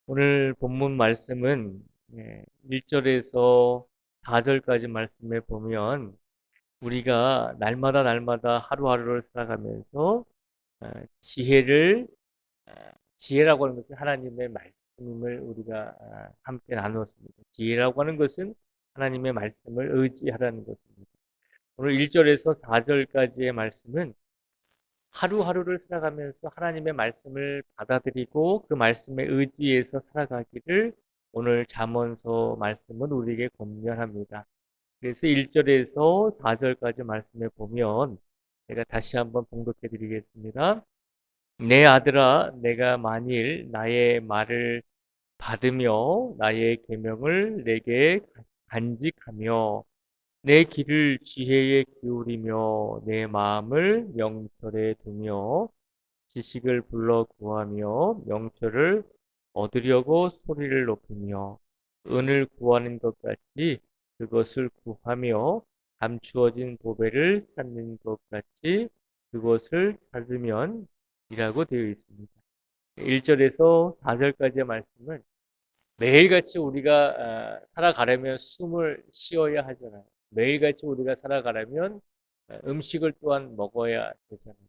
오늘 본문 말씀은 1절에서 4절까지 말씀에 보면 우리가 날마다 날마다 하루하루를 살아가면서 어, 지혜를 지혜라고 하는 것은 하나님의 말씀을 우리가 함께 나누었습니다. 지혜라고 하는 것은 하나님의 말씀을 의지하라는 것입니다. 오늘 1절에서 4절까지의 말씀은 하루하루를 살아가면서 하나님의 말씀을 받아들이고 그 말씀에 의지해서 살아가기를 오늘 잠언서 말씀은 우리에게 권면합니다. 그래서 1절에서 4절까지 말씀에 보면 제가 다시 한번 봉독해 드리겠습니다. 내 아들아, 내가 만일 나의 말을 받으며 나의 계명을 내게 간직하며 내 길을 지혜에 기울이며 내 마음을 명철에 두며 지식을 불러 구하며 명철을 얻으려고 소리를 높이며 은을 구하는 것 같이 그것을 구하며 감추어진 보배를 찾는 것 같이 그것을 찾으면 이라고 되어 있습니다. 1절에서 4절까지의 말씀은 매일같이 우리가 살아가려면 숨을 쉬어야 하잖아요. 매일같이 우리가 살아가려면 음식을 또한 먹어야 되잖아요.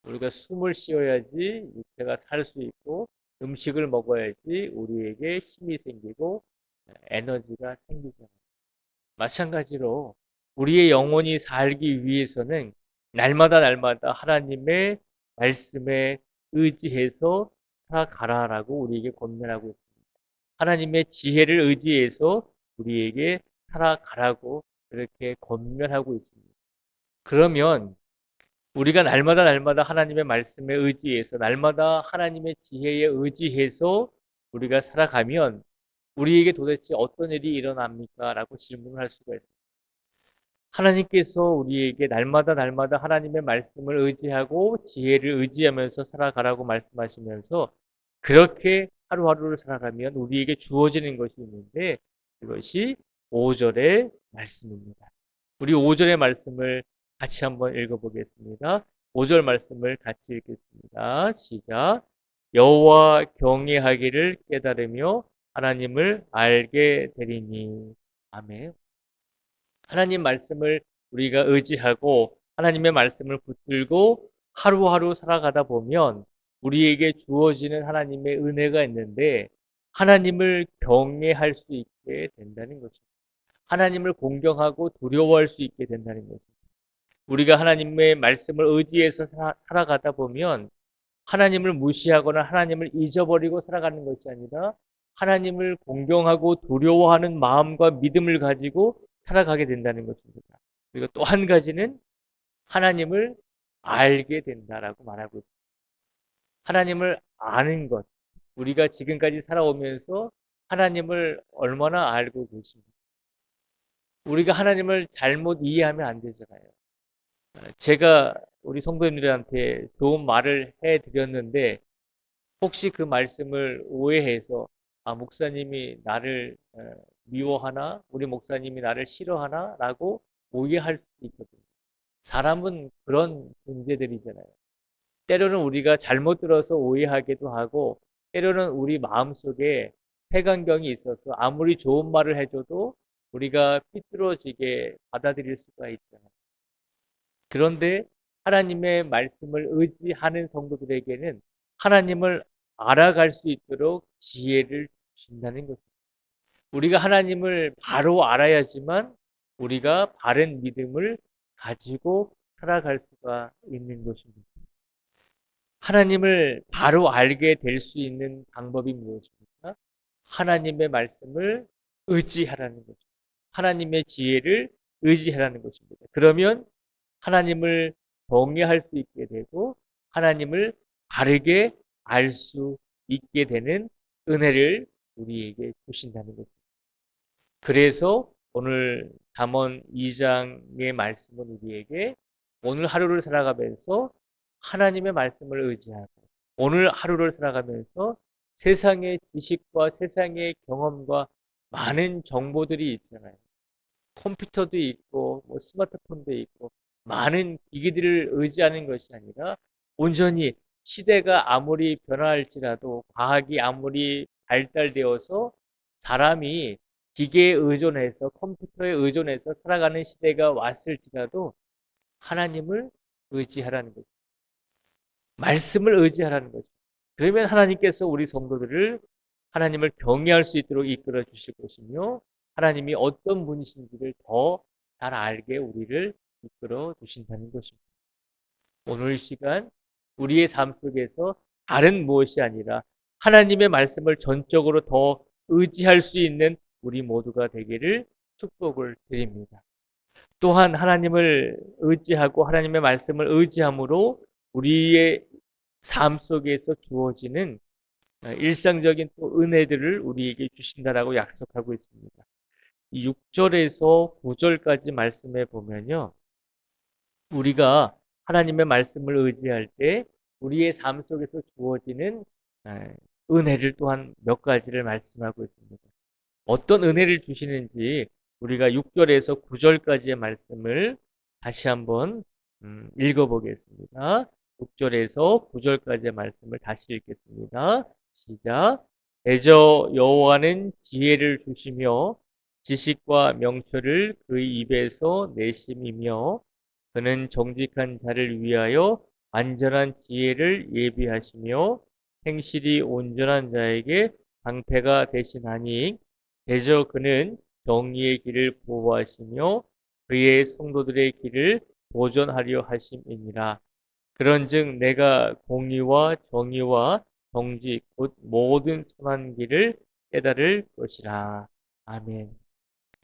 우리가 숨을 쉬어야지 육체가 살 수 있고 음식을 먹어야지 우리에게 힘이 생기고 에너지가 생기잖아요. 마찬가지로 우리의 영혼이 살기 위해서는 날마다 날마다 하나님의 말씀에 의지해서 살아가라라고 우리에게 권면하고 있습니다. 하나님의 지혜를 의지해서 우리에게 살아가라고 그렇게 권면하고 있습니다. 그러면 우리가 날마다 날마다 하나님의 말씀에 의지해서 날마다 하나님의 지혜에 의지해서 우리가 살아가면 우리에게 도대체 어떤 일이 일어납니까? 라고 질문을 할 수가 있습니다. 하나님께서 우리에게 날마다 날마다 하나님의 말씀을 의지하고 지혜를 의지하면서 살아가라고 말씀하시면서 그렇게 하루하루를 살아가면 우리에게 주어지는 것이 있는데 그것이 5절의 말씀입니다. 우리 5절의 말씀을 같이 한번 읽어보겠습니다. 5절 말씀을 같이 읽겠습니다. 시작. 여호와 경외하기를 깨달으며 하나님을 알게 되리니. 아멘. 하나님 말씀을 우리가 의지하고 하나님의 말씀을 붙들고 하루하루 살아가다 보면 우리에게 주어지는 하나님의 은혜가 있는데 하나님을 경외할 수 있게 된다는 것입니다. 하나님을 공경하고 두려워할 수 있게 된다는 것입니다. 우리가 하나님의 말씀을 의지해서 살아가다 보면 하나님을 무시하거나 하나님을 잊어버리고 살아가는 것이 아니라 하나님을 공경하고 두려워하는 마음과 믿음을 가지고 살아가게 된다는 것입니다. 그리고 또 한 가지는 하나님을 알게 된다라고 말하고 있습니다. 하나님을 아는 것. 우리가 지금까지 살아오면서 하나님을 얼마나 알고 계십니까? 우리가 하나님을 잘못 이해하면 안 되잖아요. 제가 우리 성도님들한테 좋은 말을 해드렸는데 혹시 그 말씀을 오해해서 목사님이 나를 미워하나? 우리 목사님이 나를 싫어하나? 라고 오해할 수도 있거든요. 사람은 그런 존재들이잖아요. 때로는 우리가 잘못 들어서 오해하기도 하고 때로는 우리 마음속에 색안경이 있어서 아무리 좋은 말을 해줘도 우리가 삐뚤어지게 받아들일 수가 있잖아요. 그런데 하나님의 말씀을 의지하는 성도들에게는 하나님을 알아갈 수 있도록 지혜를 주신다는 것입니다. 우리가 하나님을 바로 알아야지만 우리가 바른 믿음을 가지고 살아갈 수가 있는 것입니다. 하나님을 바로 알게 될 수 있는 방법이 무엇입니까? 하나님의 말씀을 의지하라는 거죠. 하나님의 지혜를 의지하라는 것입니다. 그러면 하나님을 경외할 수 있게 되고 하나님을 바르게 알 수 있게 되는 은혜를 우리에게 주신다는 것입니다. 그래서 오늘 잠언 2장의 말씀은 우리에게 오늘 하루를 살아가면서 하나님의 말씀을 의지하고 오늘 하루를 살아가면서 세상의 지식과 세상의 경험과 많은 정보들이 있잖아요. 컴퓨터도 있고 뭐 스마트폰도 있고 많은 기기들을 의지하는 것이 아니라 온전히 시대가 아무리 변화할지라도 과학이 아무리 발달되어서 사람이 기계에 의존해서 컴퓨터에 의존해서 살아가는 시대가 왔을지라도 하나님을 의지하라는 거죠. 말씀을 의지하라는 거죠. 그러면 하나님께서 우리 성도들을 하나님을 경외할 수 있도록 이끌어 주실 것이며 하나님이 어떤 분이신지를 더 잘 알게 우리를 이끌어 주신다는 것입니다. 오늘 시간 우리의 삶 속에서 다른 무엇이 아니라 하나님의 말씀을 전적으로 더 의지할 수 있는 우리 모두가 되기를 축복을 드립니다. 또한 하나님을 의지하고 하나님의 말씀을 의지함으로 우리의 삶 속에서 주어지는 일상적인 또 은혜들을 우리에게 주신다라고 약속하고 있습니다. 6절에서 9절까지 말씀해 보면요. 우리가 하나님의 말씀을 의지할 때 우리의 삶 속에서 주어지는 은혜를 또한 몇 가지를 말씀하고 있습니다. 어떤 은혜를 주시는지 우리가 6절에서 9절까지의 말씀을 다시 한번 읽어보겠습니다. 6절에서 9절까지의 말씀을 다시 읽겠습니다. 시작. 대저 여호와는 지혜를 주시며 지식과 명철을 그의 입에서 내심이며 그는 정직한 자를 위하여 안전한 지혜를 예비하시며 행실이 온전한 자에게 방패가 되시나니 대저 그는 정의의 길을 보호하시며 그의 성도들의 길을 보존하려 하심이니라. 그런즉 내가 공의와 정의와 정직 곧 모든 선한 길을 깨달을 것이라. 아멘.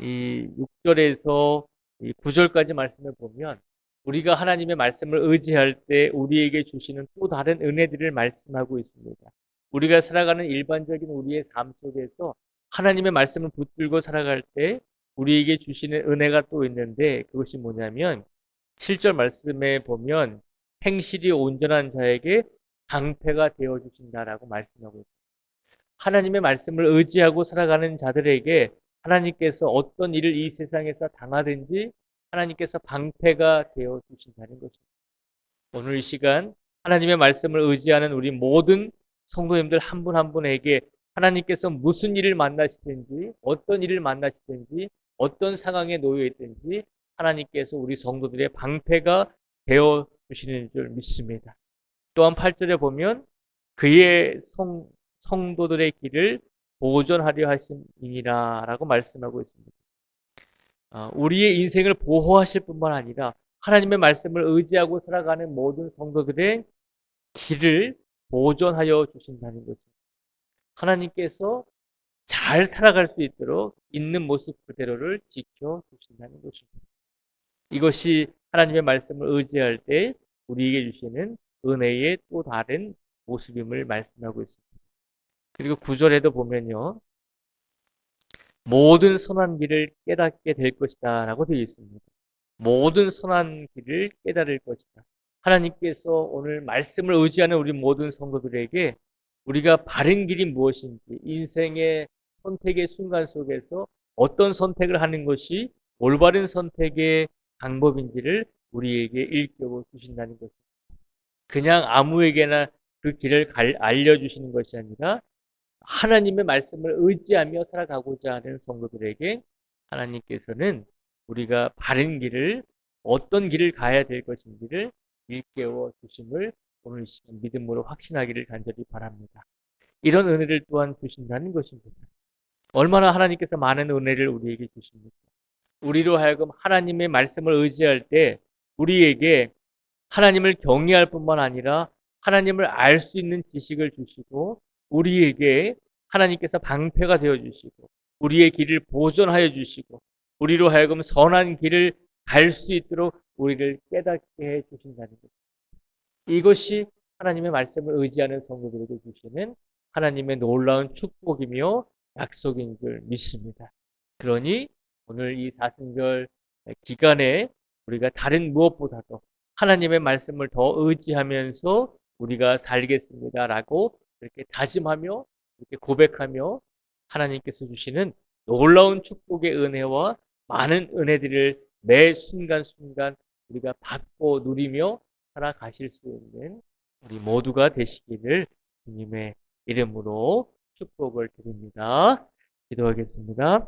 이 6절에서 이 9절까지 말씀을 보면 우리가 하나님의 말씀을 의지할 때 우리에게 주시는 또 다른 은혜들을 말씀하고 있습니다. 우리가 살아가는 일반적인 우리의 삶 속에서 하나님의 말씀을 붙들고 살아갈 때 우리에게 주시는 은혜가 또 있는데 그것이 뭐냐면 7절 말씀에 보면 행실이 온전한 자에게 방패가 되어 주신다라고 말씀하고 있습니다. 하나님의 말씀을 의지하고 살아가는 자들에게 하나님께서 어떤 일을 이 세상에서 당하든지 하나님께서 방패가 되어 주신다는 것입니다. 오늘 이 시간 하나님의 말씀을 의지하는 우리 모든 성도님들 한 분 한 분에게 하나님께서 무슨 일을 만나시든지 어떤 일을 만나시든지 어떤 상황에 놓여 있든지 하나님께서 우리 성도들의 방패가 되어 주시는 줄 믿습니다. 또한 8절에 보면 그의 성도들의 길을 보존하려 하심이니라 라고 말씀하고 있습니다. 우리의 인생을 보호하실 뿐만 아니라 하나님의 말씀을 의지하고 살아가는 모든 성도들의 길을 보존하여 주신다는 거죠. 하나님께서 잘 살아갈 수 있도록 있는 모습 그대로를 지켜주신다는 것입니다. 이것이 하나님의 말씀을 의지할 때 우리에게 주시는 은혜의 또 다른 모습임을 말씀하고 있습니다. 그리고 9절에도 보면요. 모든 선한 길을 깨닫게 될 것이다 라고 되어 있습니다. 모든 선한 길을 깨달을 것이다. 하나님께서 오늘 말씀을 의지하는 우리 모든 성도들에게 우리가 바른 길이 무엇인지 인생의 선택의 순간 속에서 어떤 선택을 하는 것이 올바른 선택의 방법인지를 우리에게 일깨워 주신다는 것입니다. 그냥 아무에게나 그 길을 알려주시는 것이 아니라 하나님의 말씀을 의지하며 살아가고자 하는 성도들에게 하나님께서는 우리가 바른 길을 어떤 길을 가야 될 것인지를 일깨워 주심을 오늘 시간 믿음으로 확신하기를 간절히 바랍니다. 이런 은혜를 또한 주신다는 것입니다. 얼마나 하나님께서 많은 은혜를 우리에게 주십니까? 우리로 하여금 하나님의 말씀을 의지할 때 우리에게 하나님을 경외할 뿐만 아니라 하나님을 알 수 있는 지식을 주시고 우리에게 하나님께서 방패가 되어 주시고 우리의 길을 보존하여 주시고 우리로 하여금 선한 길을 갈 수 있도록 우리를 깨닫게 해 주신다는 것. 이것이 하나님의 말씀을 의지하는 성도들에게 주시는 하나님의 놀라운 축복이며 약속인 줄 믿습니다. 그러니 오늘 이 사순절 기간에 우리가 다른 무엇보다도 하나님의 말씀을 더 의지하면서 우리가 살겠습니다라고 이렇게 다짐하며 이렇게 고백하며 하나님께서 주시는 놀라운 축복의 은혜와 많은 은혜들을 매 순간순간 우리가 받고 누리며 살아가실 수 있는 우리 모두가 되시기를 주님의 이름으로 축복을 드립니다. 기도하겠습니다.